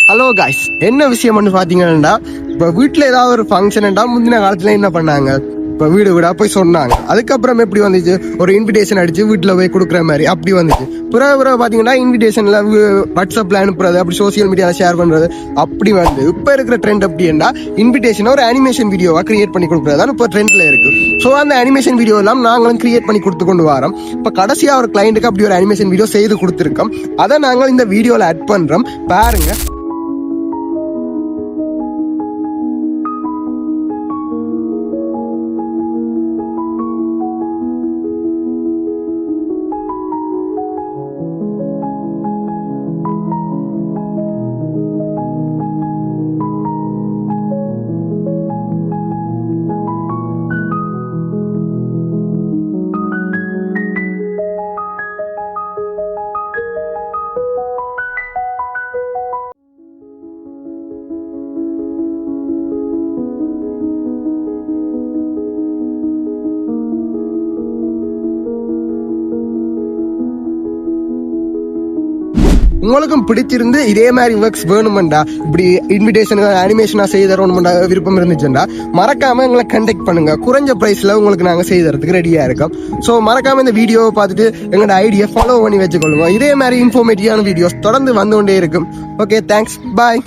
Hello guys, என்ன விஷயம்னு பாத்தீங்கன்னா, இப்போ வீட்டில் ஏதாவது ஒரு ஃபங்க்ஷன்டா முந்தின காலத்துல என்ன பண்ணாங்க, இப்போ வீடு வீடா போய் சொன்னாங்க. அதுக்கப்புறம் எப்படி வந்துச்சு, ஒரு இன்விடேஷன் அடிச்சு வீட்டில் போய் கொடுக்குற மாதிரி அப்படி வந்துச்சு. பிறகு பார்த்தீங்கன்னா இன்விடேஷன்ல வாட்ஸ்அப்ல அனுப்புறது, அப்படி சோசியல் மீடியாவில் ஷேர் பண்றது அப்படி வந்து இப்போ இருக்கிற ட்ரெண்ட் எப்படின்னா, இன்விடேஷன் ஒரு அனிமேஷன் வீடியோவா கிரியேட் பண்ணி கொடுக்குறது இப்போ ட்ரெண்ட்ல இருக்கு. ஸோ அந்த அனிமேஷன் வீடியோ எல்லாம் நாங்களும் கிரியேட் பண்ணி கொடுத்து கொண்டு வரோம். இப்போ கடைசியாக ஒரு கிளைண்ட்டுக்கு அப்படி ஒரு அனிமேஷன் வீடியோ செய்து கொடுத்துருக்கோம். அதை நாங்கள் இந்த வீடியோவில் ஆட் பண்றோம், பாருங்க. உங்களுக்கும் பிடிச்சிருந்து இதே மாதிரி ஒர்க்ஸ் வேணுமெண்டா, இப்படி இன்விடேஷன் அனிமேஷனா செய்து தரணுமெண்டா விருப்பம் இருந்துச்சுண்டா மறக்காம எங்களை கண்டெக்ட் பண்ணுங்க. குறைஞ்ச பிரைஸ்ல உங்களுக்கு நாங்கள் செய்து தரதுக்கு ரெடியா இருக்கோம். ஸோ மறக்காம இந்த வீடியோவை பார்த்துட்டு எங்களோட ஐடியா ஃபாலோ பண்ணி வச்சுக்கொள்ளுங்க. இதே மாதிரி இன்ஃபர்மேட்டிவான வீடியோஸ் தொடர்ந்து வந்து கொண்டே இருக்கும். ஓகே, தேங்க்ஸ், பாய்.